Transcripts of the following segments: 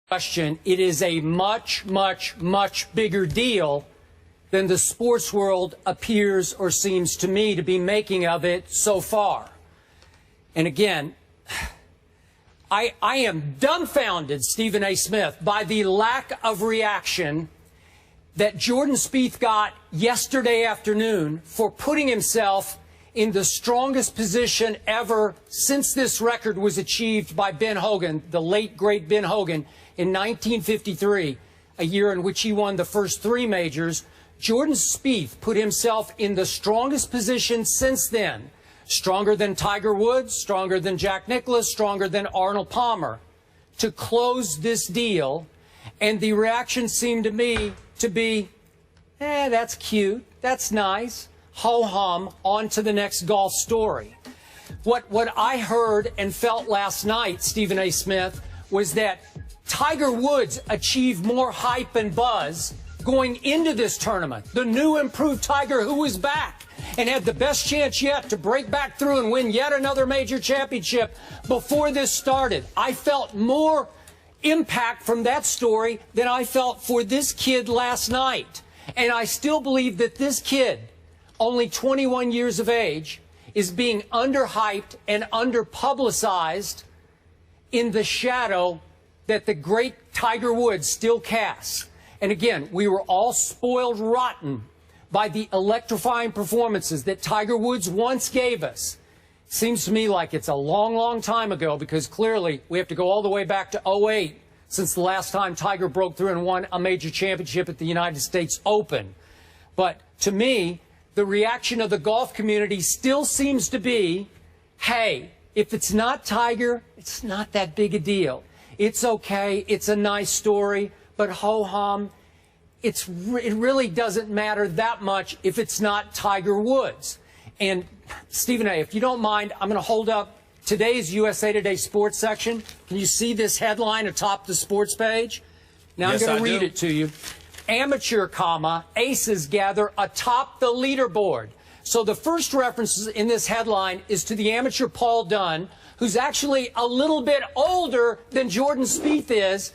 question, it is a much, much, much bigger deal than the sports world appears or seems to me to be making of it so far. And again, I am dumbfounded, Stephen A. Smith, by the lack of reaction that Jordan Spieth got yesterday afternoon for putting himself in the strongest position ever since this record was achieved by Ben Hogan, the late, great Ben Hogan, in 1953, a year in which he won the first 3 majors. Jordan Spieth put himself in the strongest position since then, stronger than Tiger Woods, stronger than Jack Nicklaus, stronger than Arnold Palmer, to close this deal. And the reaction seemed to me to be, that's cute, that's nice, ho-hum, on to the next golf story. What I heard and felt last night, Stephen A. Smith, was that Tiger Woods achieved more hype and buzz going into this tournament. The new improved Tiger, who was back and had the best chance yet to break back through and win yet another major championship before this started. I felt more impact from that story than I felt for this kid last night. And I still believe that this kid, only 21 years of age, is being underhyped and underpublicized in the shadow that the great Tiger Woods still casts. And again, we were all spoiled rotten by the electrifying performances that Tiger Woods once gave us. Seems to me like it's a long, long time ago, because clearly we have to go all the way back to '08 since the last time Tiger broke through and won a major championship at the United States Open. But to me, the reaction of the golf community still seems to be, hey, if it's not Tiger, it's not that big a deal. It's okay, it's a nice story, but ho-hum, it really doesn't matter that much if it's not Tiger Woods. And Stephen A., if you don't mind, I'm going to hold up today's USA Today sports section. Can you see this headline atop the sports page? Now yes, I'm going to read it to you. Amateur, aces gather atop the leaderboard. So the first reference in this headline is to the amateur Paul Dunn, who's actually a little bit older than Jordan Spieth is,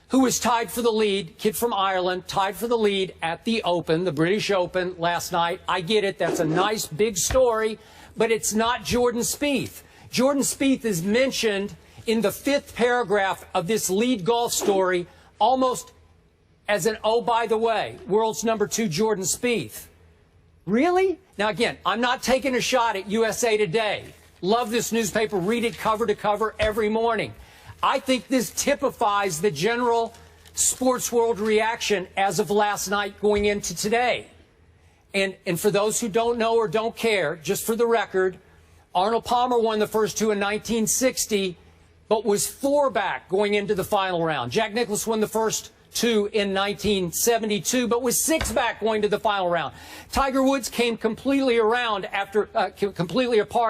who was tied for the lead, kid from Ireland, tied for the lead at the Open, the British Open last night. I get it. That's a nice big story, but it's not Jordan Spieth. Jordan Spieth is mentioned in the 5th paragraph of this lead golf story almost as an, oh, by the way, world's #2 Jordan Spieth. Really? Now, again, I'm not taking a shot at USA Today. Love this newspaper. Read it cover to cover every morning. I think this typifies the general sports world reaction as of last night going into today. And for those who don't know or don't care, just for the record, Arnold Palmer won the first 2 in 1960, but was 4 back going into the final round. Jack Nicklaus won the first 2 in 1972, but was 6 back going to the final round. Tiger Woods came completely apart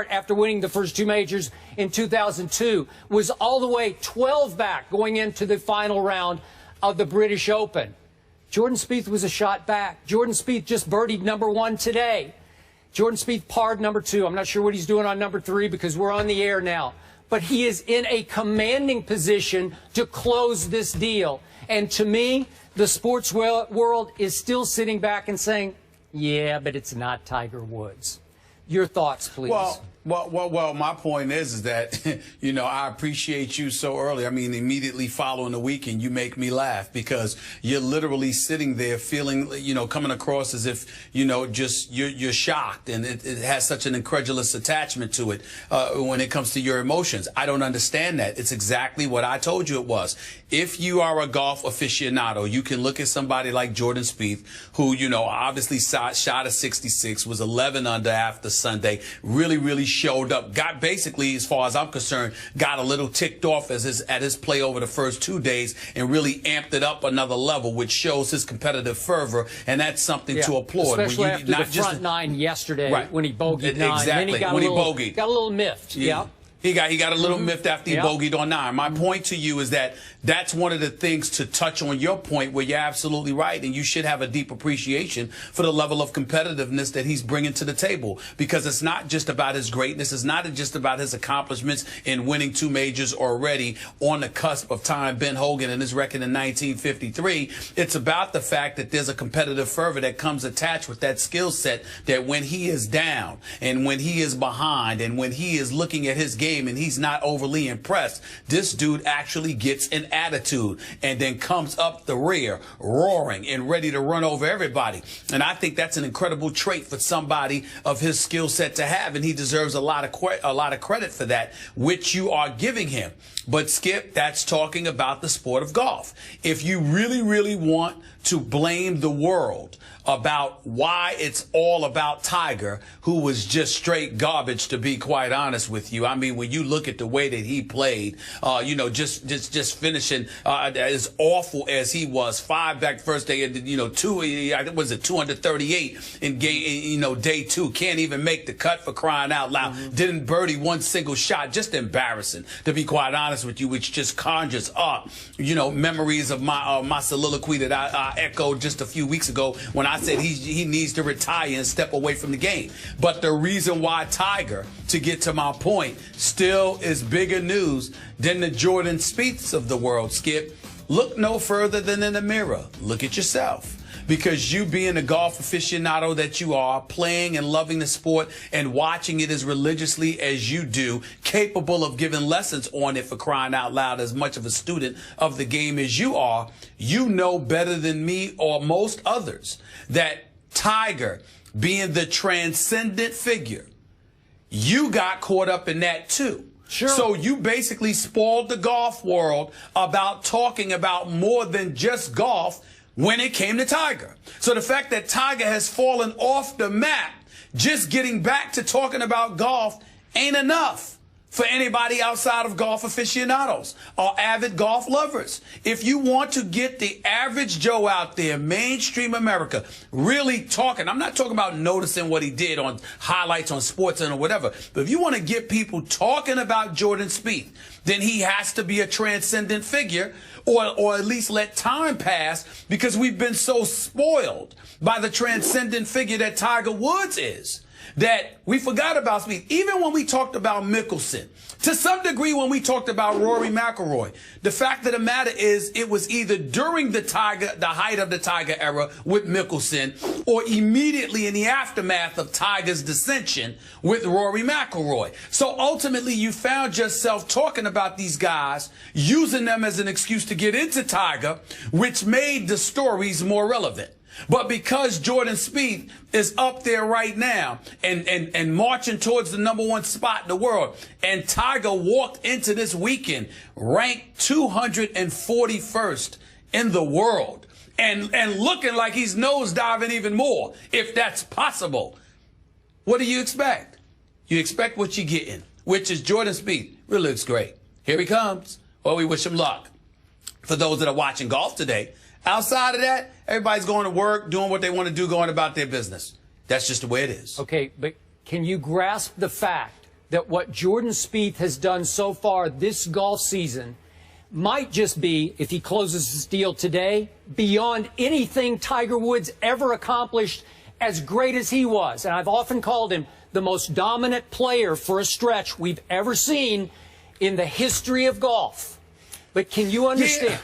after winning the first 2 majors in 2002, was all the way 12 back going into the final round of the British Open. Jordan Spieth was a shot back. Jordan Spieth just birdied #1 today. Jordan Spieth parred #2. I'm not sure what he's doing on #3 because we're on the air now. But he is in a commanding position to close this deal. And to me, the sports world is still sitting back and saying, yeah, but it's not Tiger Woods. Your thoughts, please. Well, my point is that, I appreciate you so early. I mean, immediately following the weekend, you make me laugh because you're literally sitting there feeling, coming across as if, you're shocked, and it has such an incredulous attachment to it when it comes to your emotions. I don't understand that. It's exactly what I told you it was. If you are a golf aficionado, you can look at somebody like Jordan Spieth, who, obviously shot a 66, was 11 under after Sunday, really showed up, got basically, as far as I'm concerned, got a little ticked off at his play over the first 2 days and really amped it up another level, which shows his competitive fervor, and that's something to applaud. Especially after the front 9 yesterday, right, when he bogeyed 9. Exactly, And then he got a little miffed. Yeah. He got a little miffed after he bogeyed on 9. My point to you is that that's one of the things, to touch on your point where you're absolutely right, and you should have a deep appreciation for the level of competitiveness that he's bringing to the table, because it's not just about his greatness. It's not just about his accomplishments in winning 2 majors already on the cusp of tying Ben Hogan and his record in 1953. It's about the fact that there's a competitive fervor that comes attached with that skill set, that when he is down and when he is behind and when he is looking at his game and he's not overly impressed, this dude actually gets an attitude and then comes up the rear roaring and ready to run over everybody. And I think that's an incredible trait for somebody of his skill set to have, and he deserves a lot of credit for that, which you are giving him. But Skip, that's talking about the sport of golf. If you really want to blame the world about why it's all about Tiger, who was just straight garbage, to be quite honest with you. I mean, when you look at the way that he played, just finishing as awful as he was, 5 back first day, 238 in game, day 2, can't even make the cut, for crying out loud. Didn't birdie 1 single shot, just embarrassing, to be quite honest with you, which just conjures up, memories of my soliloquy that I echoed just a few weeks ago when I said he needs to retire and step away from the game. But the reason why Tiger, to get to my point, still is bigger news than the Jordan Spieths of the world, Skip, look no further than in the mirror. Look at yourself. Because you, being the golf aficionado that you are, playing and loving the sport and watching it as religiously as you do, capable of giving lessons on it, for crying out loud, as much of a student of the game as you are, you know better than me or most others that Tiger, being the transcendent figure, you got caught up in that too. Sure. So you basically spoiled the golf world about talking about more than just golf when it came to Tiger. So the fact that Tiger has fallen off the map, just getting back to talking about golf ain't enough for anybody outside of golf aficionados or avid golf lovers. If you want to get the average Joe out there, mainstream America, really talking, I'm not talking about noticing what he did on highlights on SportsCenter or whatever, but if you want to get people talking about Jordan Spieth, then he has to be a transcendent figure, or at least let time pass, because we've been so spoiled by the transcendent figure that Tiger Woods is, that we forgot about Spieth. Even when we talked about Mickelson, to some degree when we talked about Rory McIlroy, the fact of the matter is it was either during the height of the Tiger era with Mickelson, or immediately in the aftermath of Tiger's dissension with Rory McIlroy. So ultimately you found yourself talking about these guys, using them as an excuse to get into Tiger, which made the stories more relevant. But because Jordan Spieth is up there right now and marching towards the #1 spot in the world, and Tiger walked into this weekend ranked 241st in the world and looking like he's nosediving even more, if that's possible, what do you expect? You expect what you're getting, which is Jordan Spieth. Really looks great. Here he comes. Well, we wish him luck. For those that are watching golf today, outside of that, everybody's going to work, doing what they want to do, going about their business. That's just the way it is. Okay, but can you grasp the fact that what Jordan Spieth has done so far this golf season might just be, if he closes his deal today, beyond anything Tiger Woods ever accomplished, as great as he was? And I've often called him the most dominant player for a stretch we've ever seen in the history of golf. But can you understand? Yeah.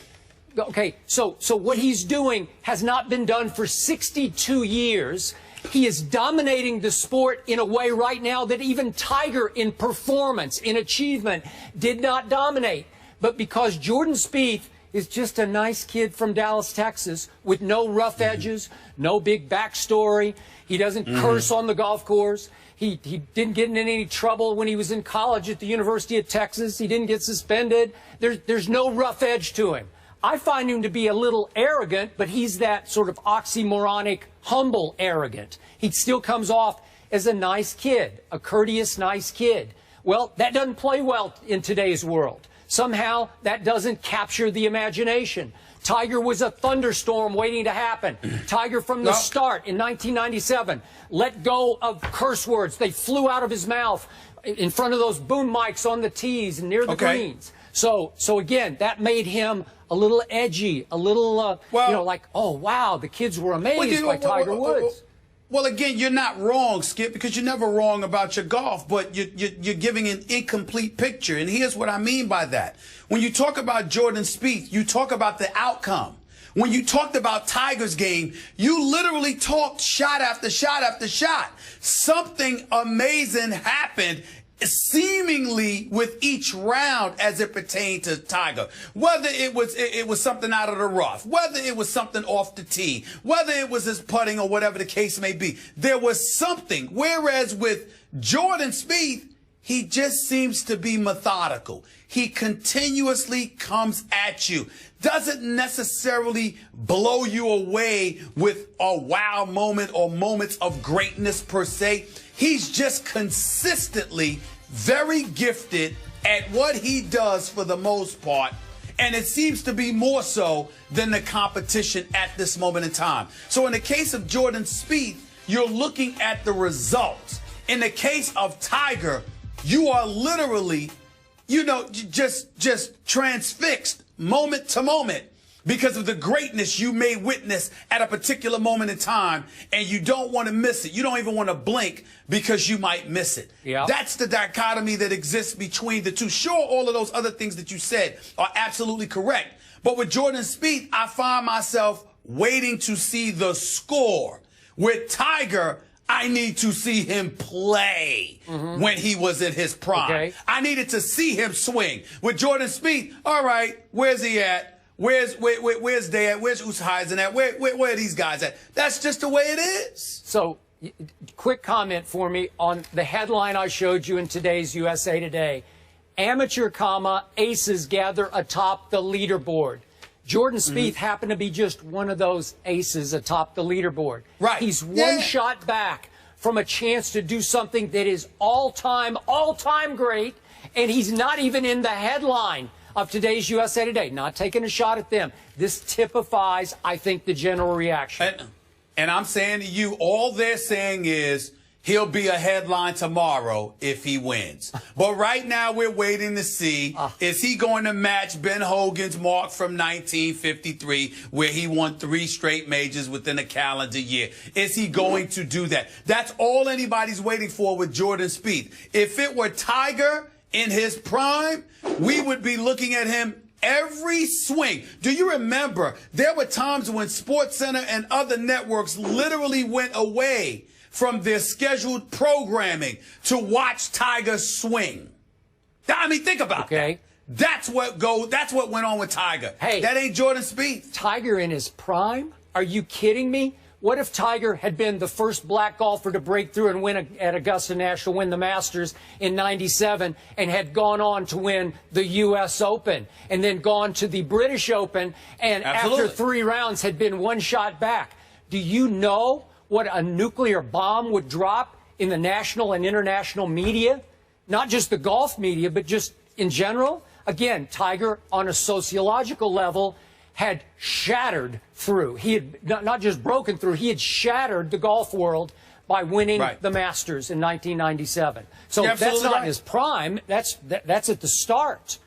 Okay, so what he's doing has not been done for 62 years. He is dominating the sport in a way right now that even Tiger, in performance, in achievement, did not dominate. But because Jordan Spieth is just a nice kid from Dallas, Texas, with no rough edges, no big backstory, he doesn't curse on the golf course, he didn't get in any trouble when he was in college at the University of Texas, he didn't get suspended, there's no rough edge to him. I find him to be a little arrogant, but he's that sort of oxymoronic, humble arrogant. He still comes off as a nice kid, a courteous, nice kid. Well, that doesn't play well in today's world. Somehow, that doesn't capture the imagination. Tiger was a thunderstorm waiting to happen. Tiger, from the start in 1997, let go of curse words. They flew out of his mouth in front of those boom mics on the tees and near the greens. So again, that made him a little edgy, a little, like, oh, wow, the kids were amazed by Tiger Woods. Well, again, you're not wrong, Skip, because you're never wrong about your golf, but you're giving an incomplete picture. And here's what I mean by that. When you talk about Jordan Spieth, you talk about the outcome. When you talked about Tiger's game, you literally talked shot after shot after shot. Something amazing happened seemingly with each round as it pertained to Tiger. Whether it was something out of the rough, whether it was something off the tee, whether it was his putting or whatever the case may be, there was something. Whereas with Jordan Spieth, he just seems to be methodical. He continuously comes at you. Doesn't necessarily blow you away with a wow moment or moments of greatness per se. He's just consistently very gifted at what he does for the most part. And it seems to be more so than the competition at this moment in time. So in the case of Jordan Spieth, you're looking at the results. In the case of Tiger, you are literally, just transfixed moment to moment because of the greatness you may witness at a particular moment in time, and you don't want to miss it. You don't even want to blink because you might miss it. Yeah. That's the dichotomy that exists between the two. Sure, all of those other things that you said are absolutely correct. But with Jordan Spieth, I find myself waiting to see the score. With Tiger, I need to see him play when he was in his prime. Okay. I needed to see him swing. With Jordan Spieth, all right, where's he at? Where's Day at? Where's Oosthuizen at? Where are these guys at? That's just the way it is. So, quick comment for me on the headline I showed you in today's USA Today. Amateur, aces gather atop the leaderboard. Jordan Spieth happened to be just one of those aces atop the leaderboard. Right. He's one shot back from a chance to do something that is all-time great, and he's not even in the headline of today's USA Today. Not taking a shot at them. This typifies, I think, the general reaction. And I'm saying to you, all they're saying is he'll be a headline tomorrow if he wins. But right now we're waiting to see, is he going to match Ben Hogan's mark from 1953 where he won 3 straight majors within a calendar year? Is he going to do that? That's all anybody's waiting for with Jordan Spieth. If it were Tiger in his prime, we would be looking at him every swing. Do you remember there were times when SportsCenter and other networks literally went away from their scheduled programming to watch Tiger swing? I mean, think about that. That's what went on with Tiger. Hey, that ain't Jordan Spieth. Tiger in his prime? Are you kidding me? What if Tiger had been the first black golfer to break through and win at Augusta National, win the Masters in '97, and had gone on to win the U.S. Open, and then gone to the British Open, and after 3 rounds had been 1 shot back? Do you know what a nuclear bomb would drop in the national and international media? Not just the golf media, but just in general. Again, Tiger, on a sociological level, had shattered through. He had not just broken through, he had shattered the golf world by winning the Masters in 1997. So that's not in his prime. That's at the start.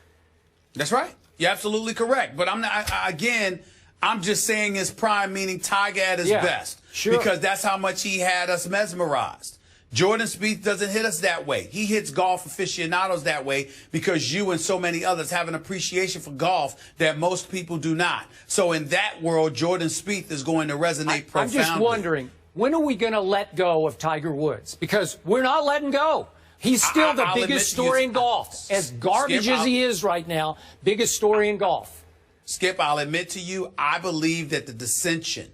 That's right. You're absolutely correct. But I'm just saying his prime, meaning Tiger at his best. Sure. Because that's how much he had us mesmerized. Jordan Spieth doesn't hit us that way. He hits golf aficionados that way because you and so many others have an appreciation for golf that most people do not. So in that world, Jordan Spieth is going to resonate profoundly. I'm just wondering, when are we going to let go of Tiger Woods? Because we're not letting go. He's still the biggest story in golf. As garbage as he is right now, biggest story in golf. Skip, I'll admit to you, I believe that the dissension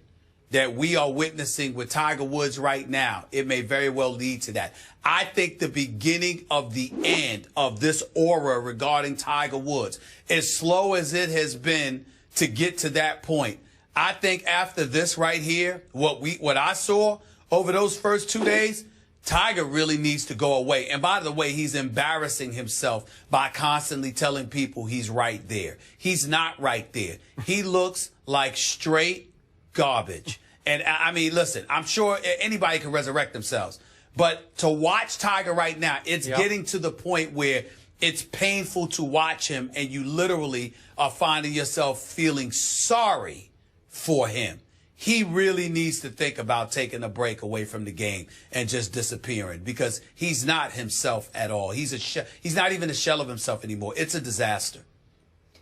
that we are witnessing with Tiger Woods right now, it may very well lead to that. I think the beginning of the end of this aura regarding Tiger Woods, as slow as it has been to get to that point, I think after this right here, what I saw over those first 2 days, Tiger really needs to go away. And by the way, he's embarrassing himself by constantly telling people he's right there. He's not right there. He looks like straight garbage. And I mean, listen, I'm sure anybody can resurrect themselves. But to watch Tiger right now, it's Yeah. getting to the point where it's painful to watch him, and you literally are finding yourself feeling sorry for him. He really needs to think about taking a break away from the game and just disappearing, because he's not himself at all. He's not even a shell of himself anymore. It's a disaster.